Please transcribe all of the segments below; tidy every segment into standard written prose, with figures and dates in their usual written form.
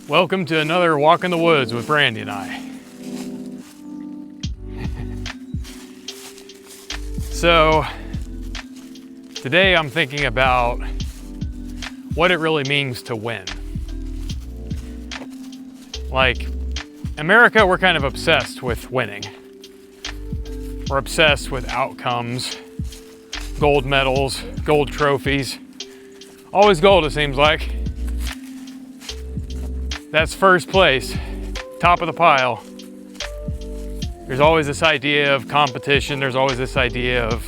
Welcome to another walk in the woods with Brandy and I. So, today I'm thinking about what it really means to win. Like, America, we're kind of obsessed with winning. We're obsessed with outcomes, gold medals, gold trophies. Always gold, it seems like. That's first place, top of the pile. There's always this idea of competition. There's always this idea of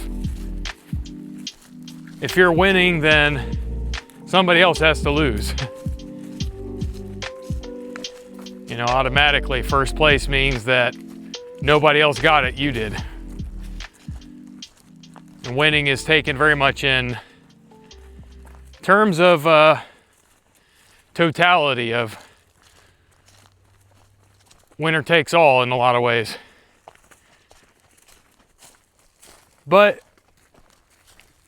if you're winning, then somebody else has to lose. You know, automatically first place means that nobody else got it, you did. And winning is taken very much in terms of totality of winner takes all in a lot of ways. But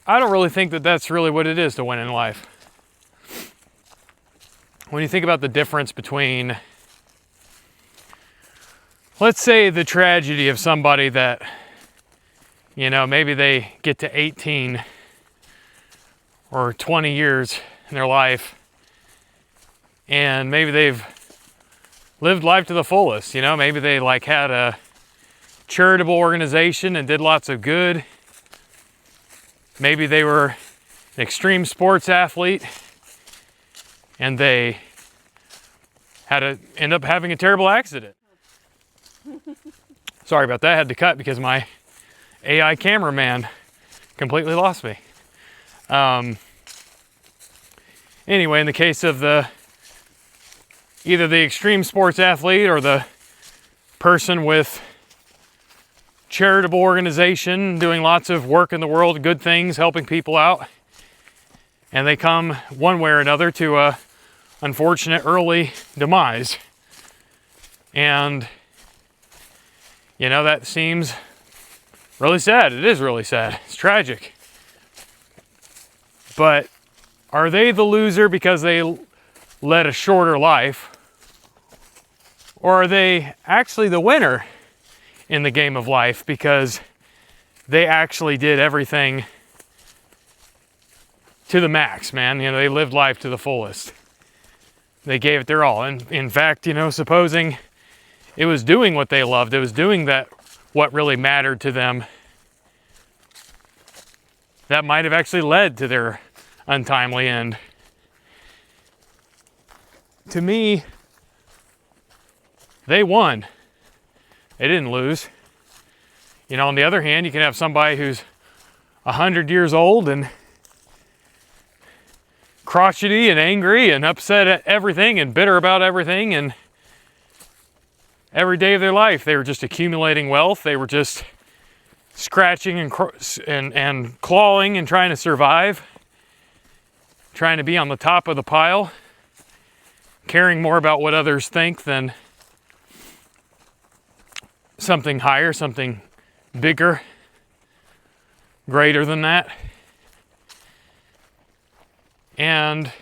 I don't really think that that's really what it is to win in life. When you think about the difference between, let's say, the tragedy of somebody that, you know, maybe they get to 18 or 20 years in their life and maybe they've lived life to the fullest. You know, maybe they like had a charitable organization and did lots of good. Maybe they were an extreme sports athlete and they had to end up having a terrible accident. Sorry about that. I had to cut because my AI cameraman completely lost me. Anyway, in the case of either the extreme sports athlete or the person with charitable organization, doing lots of work in the world, good things, helping people out, and they come one way or another to a unfortunate early demise. And, you know, that seems really sad. It is really sad. It's tragic. But are they the loser because they led a shorter life? Or are they actually the winner in the game of life because they actually did everything to the max, man? You know, they lived life to the fullest. They gave it their all. And in fact, you know, supposing it was doing what they loved, it was doing that what really mattered to them, that might have actually led to their untimely end. To me, they won. They didn't lose. You know, on the other hand, you can have somebody who's 100 years old and crotchety and angry and upset at everything and bitter about everything, and every day of their life they were just accumulating wealth. They were just scratching and clawing and trying to survive, trying to be on the top of the pile, caring more about what others think than something higher, something bigger, greater than that. And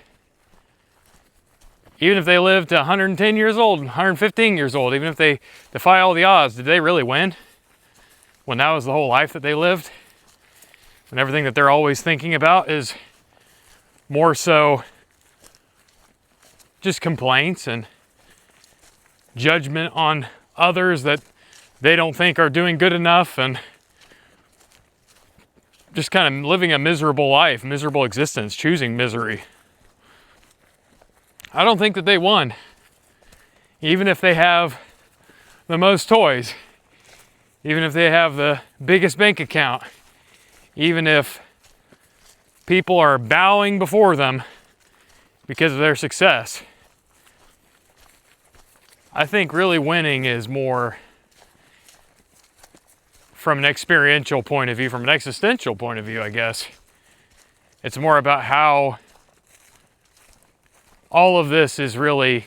even if they lived to 110 years old, 115 years old, even if they defy all the odds, did they really win? When that was the whole life that they lived? And everything that they're always thinking about is more so just complaints and judgment on others that they don't think are doing good enough, and just kind of living a miserable life, miserable existence, choosing misery. I don't think that they won. Even if they have the most toys, even if they have the biggest bank account, even if people are bowing before them because of their success, I think really winning is more from an experiential point of view, from an existential point of view, I guess. It's more about how all of this is really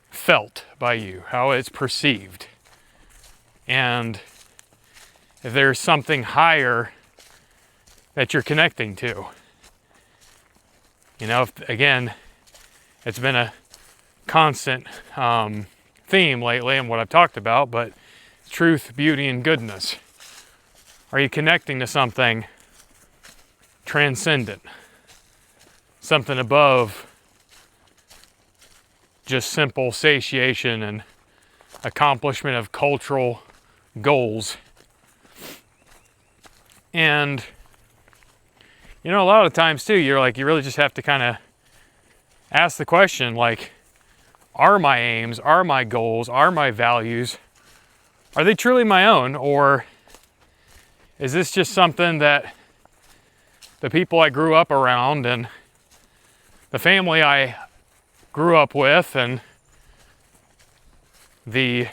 felt by you, how it's perceived. And if there's something higher that you're connecting to. You know, if, again, It's been a constant theme lately and what I've talked about, but truth, beauty, and goodness. Are you connecting to something transcendent? Something above just simple satiation and accomplishment of cultural goals. And you know, a lot of times too, you really just have to kind of ask the question, like, are my aims, are my goals, are my values, are they truly my own, or is this just something that the people I grew up around and the family I grew up with and the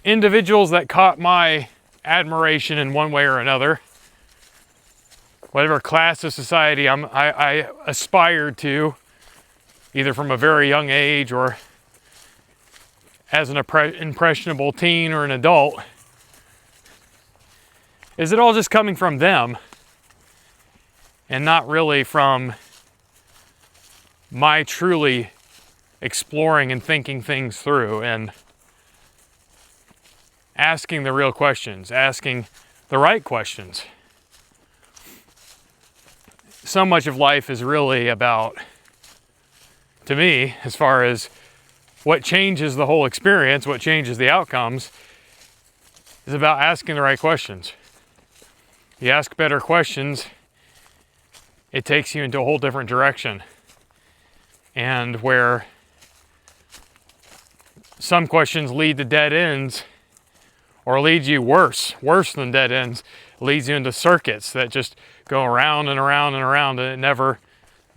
individuals that caught my admiration in one way or another, whatever class of society I aspired to, either from a very young age or as an impressionable teen or an adult, is it all just coming from them and not really from my truly exploring and thinking things through and asking the real questions, asking the right questions? So much of life is really about, to me, as far as what changes the whole experience, what changes the outcomes, is about asking the right questions. You ask better questions, it takes you into a whole different direction. And where some questions lead to dead ends, or leads you worse than dead ends, leads you into circuits that just go around and around and around, and it never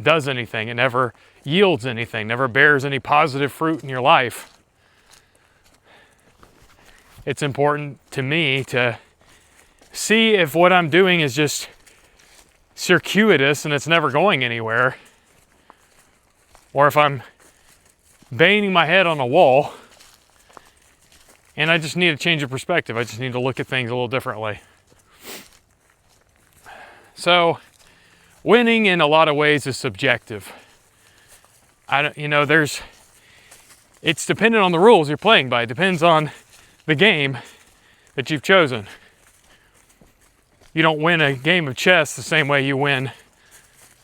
does anything. It never yields anything, never bears any positive fruit in your life. It's important to me to see if what I'm doing is just circuitous and it's never going anywhere, or if I'm banging my head on a wall and I just need a change of perspective. I just need to look at things a little differently. So, winning in a lot of ways is subjective. It's dependent on the rules you're playing by. It depends on the game that you've chosen. You don't win a game of chess the same way you win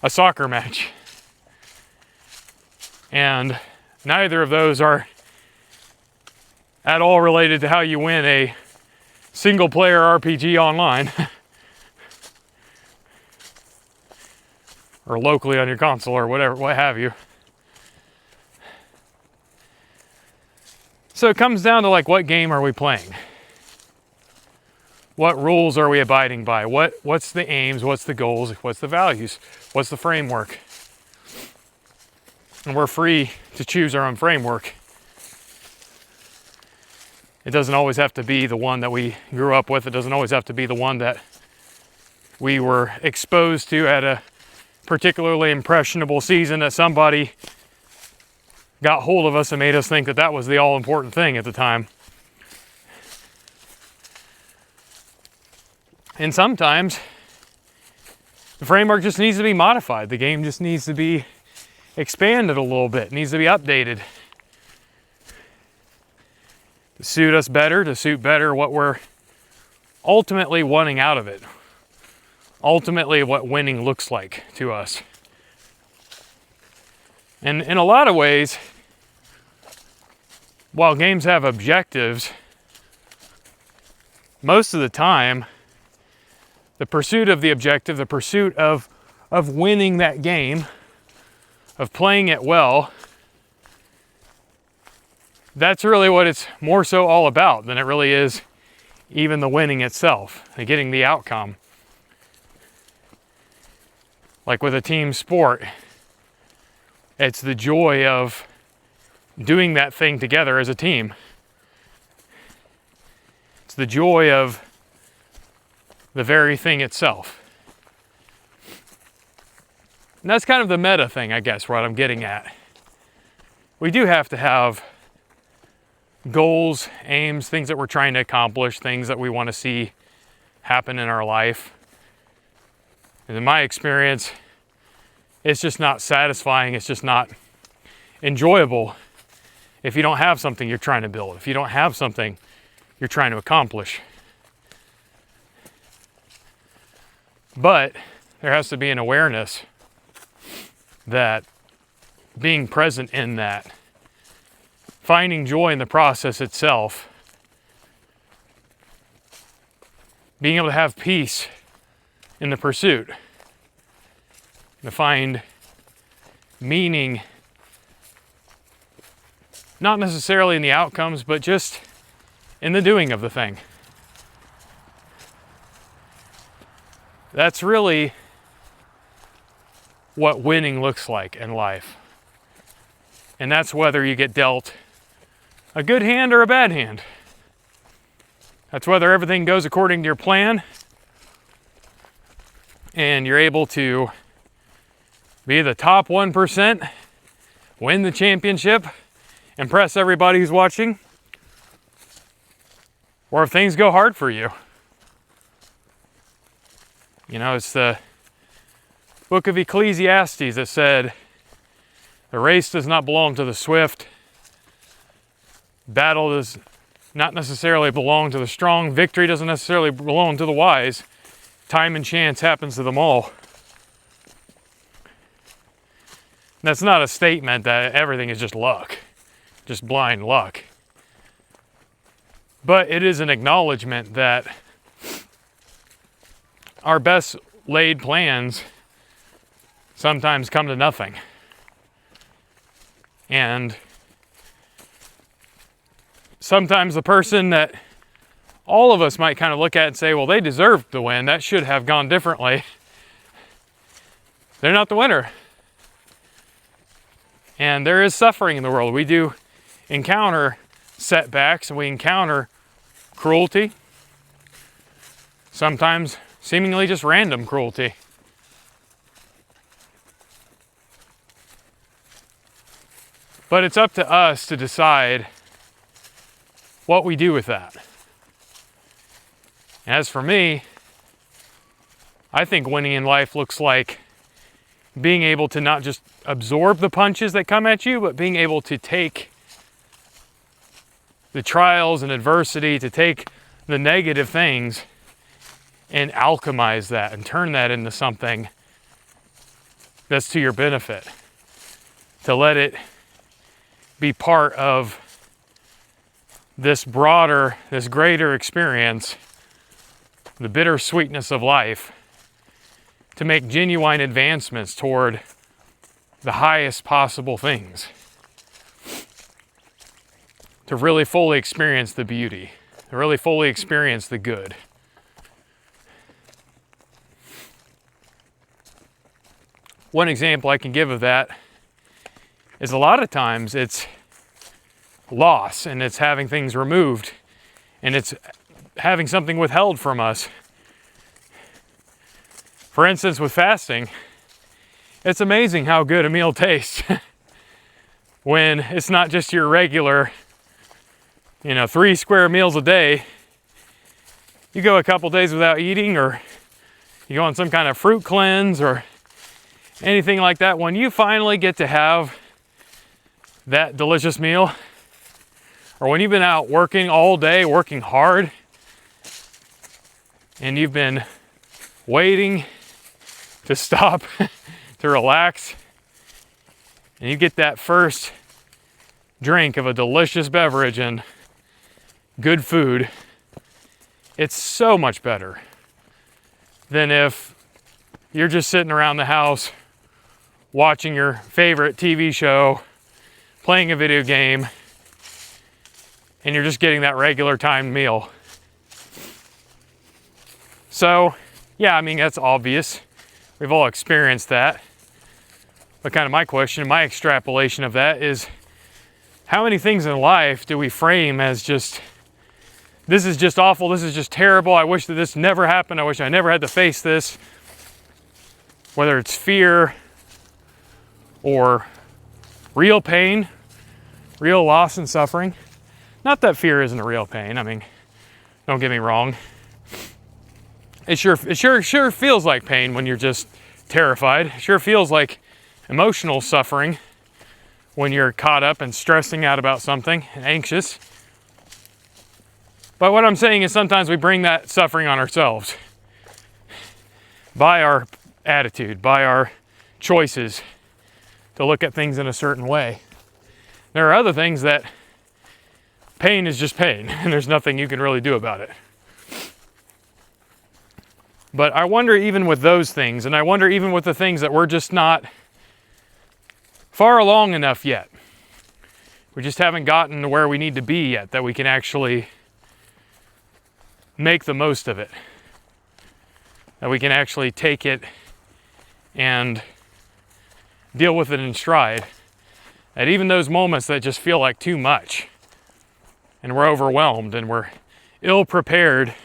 a soccer match. And neither of those are at all related to how you win a single player RPG online or locally on your console or whatever, what have you. So it comes down to, like, what game are we playing? What rules are we abiding by? What's the aims? What's the goals? What's the values? What's the framework? And we're free to choose our own framework. It doesn't always have to be the one that we grew up with. It doesn't always have to be the one that we were exposed to at a particularly impressionable season that somebody got hold of us and made us think that that was the all-important thing at the time. And sometimes the framework just needs to be modified. The game just needs to be expanded a little bit. It needs to be updated to suit us better, to suit better what we're ultimately wanting out of it. Ultimately what winning looks like to us. And in a lot of ways, while games have objectives, most of the time, the pursuit of the objective, the pursuit of winning that game, of playing it well, that's really what it's more so all about than it really is even the winning itself, and getting the outcome. Like with a team sport, it's the joy of doing that thing together as a team. It's the joy of the very thing itself. And that's kind of the meta thing, I guess, what I'm getting at. We do have to have goals, aims, things that we're trying to accomplish, things that we want to see happen in our life. And in my experience, it's just not satisfying. It's just not enjoyable if you don't have something you're trying to build, if you don't have something you're trying to accomplish. But there has to be an awareness that being present in that, finding joy in the process itself, being able to have peace in the pursuit, to find meaning, not necessarily in the outcomes, but just in the doing of the thing. That's really what winning looks like in life. And that's whether you get dealt a good hand or a bad hand. That's whether everything goes according to your plan and you're able to be the top 1%, win the championship, impress everybody who's watching, or if things go hard for you. You know, it's the book of Ecclesiastes that said, the race does not belong to the swift, battle does not necessarily belong to the strong, victory doesn't necessarily belong to the wise, time and chance happens to them all. That's not a statement that everything is just luck, just blind luck. But it is an acknowledgement that our best laid plans sometimes come to nothing. And sometimes the person that all of us might kind of look at and say, well, they deserved to win, that should have gone differently, they're not the winner. And there is suffering in the world. We do encounter setbacks and we encounter cruelty, sometimes seemingly just random cruelty. But it's up to us to decide what we do with that. As for me, I think winning in life looks like being able to not just absorb the punches that come at you, but being able to take the trials and adversity, to take the negative things and alchemize that and turn that into something that's to your benefit. To let it be part of this broader, this greater experience, the bittersweetness of life, to make genuine advancements toward the highest possible things. To really fully experience the beauty, to really fully experience the good. One example I can give of that is a lot of times it's loss and it's having things removed and it's having something withheld from us. For instance, with fasting, it's amazing how good a meal tastes when it's not just your regular, 3 square meals a day. You go a couple days without eating, or you go on some kind of fruit cleanse or anything like that. When you finally get to have that delicious meal, or when you've been out working all day, working hard, and you've been waiting to stop, to relax, and you get that first drink of a delicious beverage and good food, it's so much better than if you're just sitting around the house watching your favorite TV show, playing a video game, and you're just getting that regular timed meal. So, yeah, that's obvious. We've all experienced that. But kind of my question, my extrapolation of that is, how many things in life do we frame as just, this is just awful, this is just terrible, I wish that this never happened, I wish I never had to face this. Whether it's fear or real pain, real loss and suffering. Not that fear isn't a real pain, don't get me wrong. It sure feels like pain when you're just terrified. It sure feels like emotional suffering when you're caught up and stressing out about something, anxious. But what I'm saying is sometimes we bring that suffering on ourselves by our attitude, by our choices to look at things in a certain way. There are other things that pain is just pain, and there's nothing you can really do about it. But I wonder even with those things, and I wonder even with the things that we're just not far along enough yet. We just haven't gotten to where we need to be yet, that we can actually make the most of it. That we can actually take it and deal with it in stride. At even those moments that just feel like too much, and we're overwhelmed and we're ill prepared,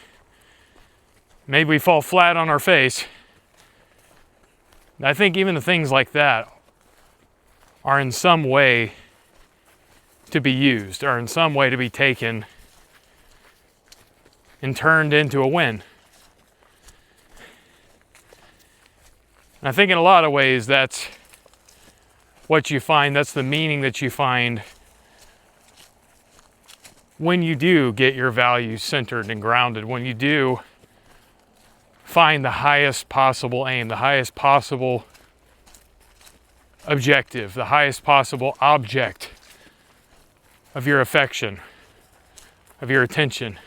maybe we fall flat on our face. I think even the things like that are in some way to be used, or in some way to be taken and turned into a win. And I think in a lot of ways that's what you find, that's the meaning that you find when you do get your values centered and grounded, when you do find the highest possible aim, the highest possible objective, the highest possible object of your affection, of your attention,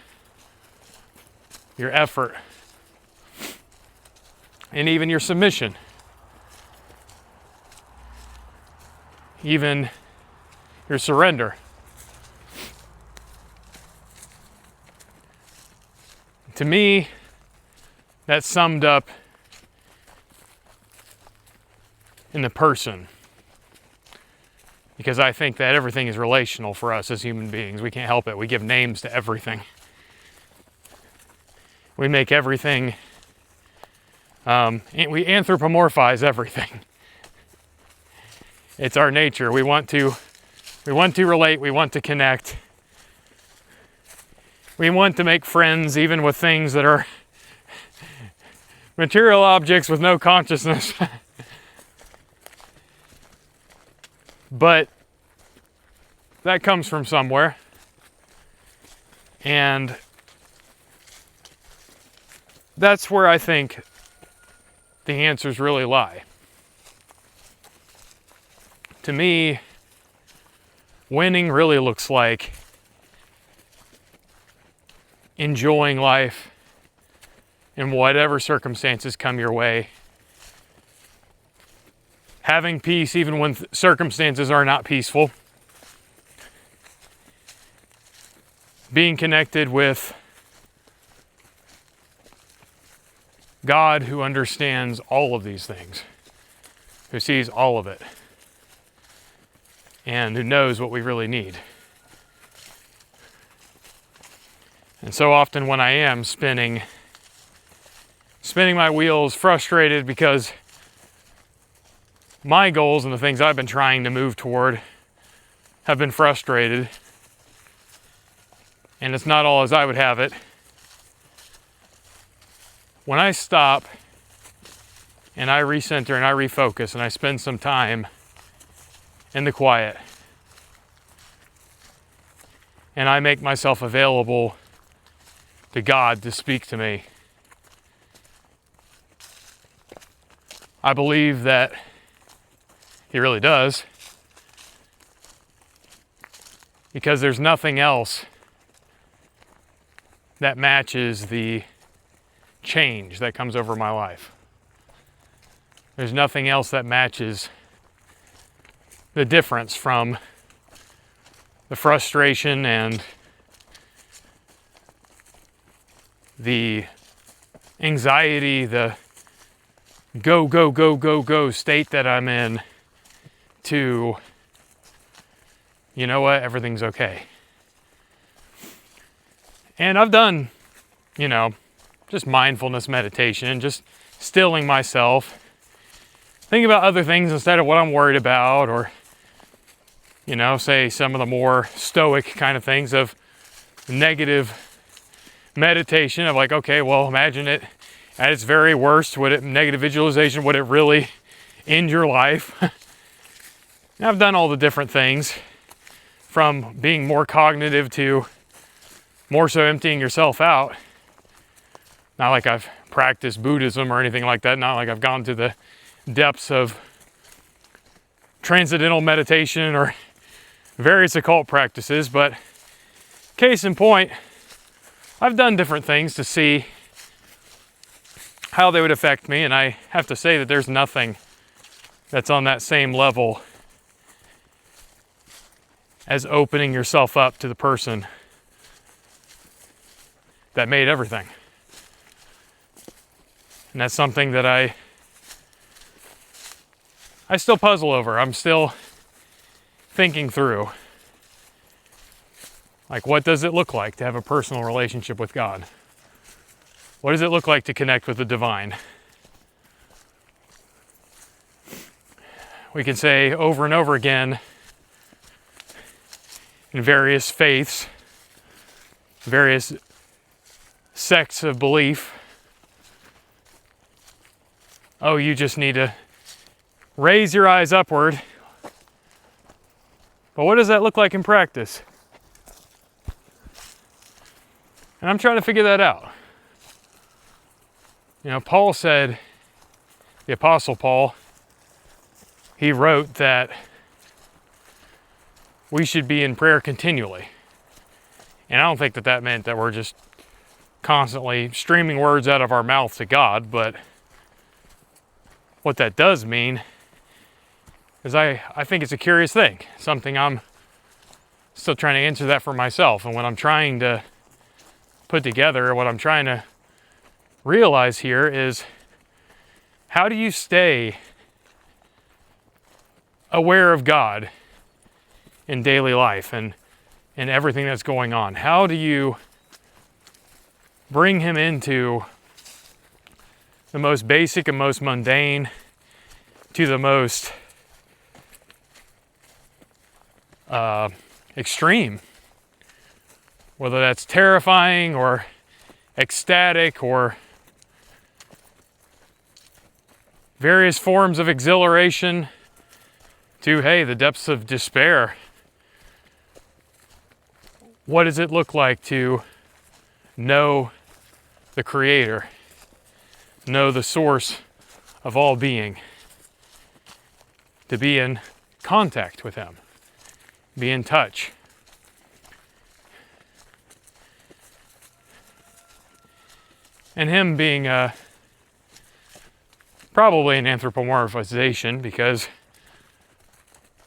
your effort, and even your submission. Even your surrender. To me, that's summed up in the person. Because I think that everything is relational for us as human beings. We can't help it. We give names to everything. We make everything, we anthropomorphize everything. It's our nature. We want to relate. We want to connect. We want to make friends even with things that are material objects with no consciousness. But that comes from somewhere. And that's where I think the answers really lie. To me, winning really looks like enjoying life in whatever circumstances come your way. Having peace even when circumstances are not peaceful. Being connected with God, who understands all of these things, who sees all of it, and who knows what we really need. And so often when I am spinning my wheels, frustrated because my goals and the things I've been trying to move toward have been frustrated, and it's not all as I would have it. When I stop and I recenter and I refocus and I spend some time in the quiet and I make myself available to God to speak to me, I believe that He really does, because there's nothing else that matches the change that comes over my life. There's nothing else that matches the difference from the frustration and the anxiety, the go, go, go, go, go state that I'm in, to, you know what, everything's okay. And I've done, just mindfulness meditation, just stilling myself, thinking about other things instead of what I'm worried about, or, say some of the more stoic kind of things of negative meditation of like, okay, well, imagine it at its very worst. Negative visualization, would it really end your life? And I've done all the different things, from being more cognitive to more so emptying yourself out. Not like I've practiced Buddhism or anything like that, not like I've gone to the depths of transcendental meditation or various occult practices, but case in point, I've done different things to see how they would affect me, and I have to say that there's nothing that's on that same level as opening yourself up to the person that made everything. And that's something that I still puzzle over. I'm still thinking through. Like, what does it look like to have a personal relationship with God? What does it look like to connect with the divine? We can say over and over again in various faiths, various sects of belief, oh, you just need to raise your eyes upward. But what does that look like in practice? And I'm trying to figure that out. You know, Paul said, the Apostle Paul, he wrote that we should be in prayer continually. And I don't think that that meant that we're just constantly streaming words out of our mouth to God, but what that does mean is I think it's a curious thing, something I'm still trying to answer that for myself. And what I'm trying to put together, what I'm trying to realize here is, how do you stay aware of God in daily life and everything that's going on? How do you bring him into the most basic and most mundane to the most extreme, whether that's terrifying or ecstatic or various forms of exhilaration to, hey, the depths of despair. What does it look like to know the Creator, know the source of all being, to be in contact with him, be in touch? And him being probably an anthropomorphization, because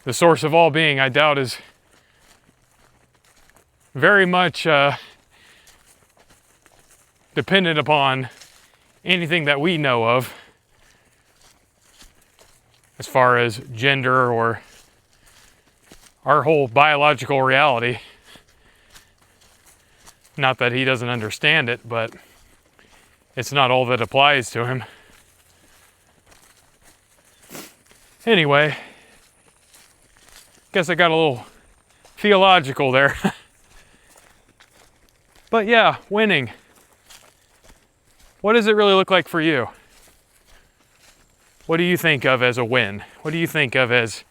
the source of all being, I doubt, is very much dependent upon anything that we know of as far as gender or our whole biological reality. Not that he doesn't understand it, but it's not all that applies to him. Anyway, guess I got a little theological there. But yeah, winning. What does it really look like for you? What do you think of as a win? What do you think of as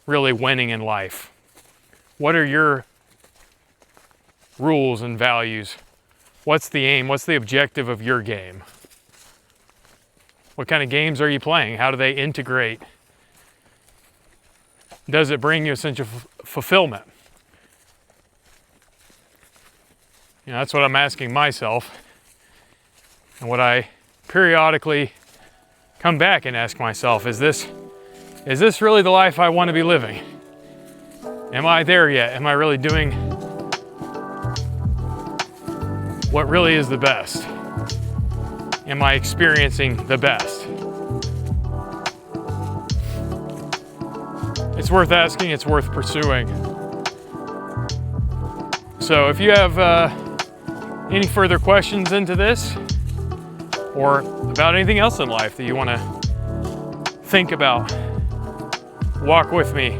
really winning in life? What are your rules and values? What's the aim? What's the objective of your game? What kind of games are you playing? How do they integrate? Does it bring you a sense of fulfillment? You know, that's what I'm asking myself, and what I periodically come back and ask myself, is this really the life I want to be living? Am I there yet? Am I really doing what really is the best? Am I experiencing the best? It's worth asking, it's worth pursuing. So if you have any further questions into this, or about anything else in life that you want to think about, walk with me,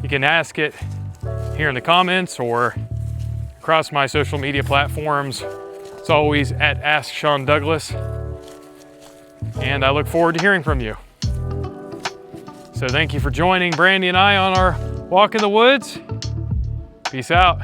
you can ask it here in the comments or across my social media platforms. It's always at Ask Sean Douglas, and I look forward to hearing from you. So thank you for joining Brandy and I on our walk in the woods. Peace out.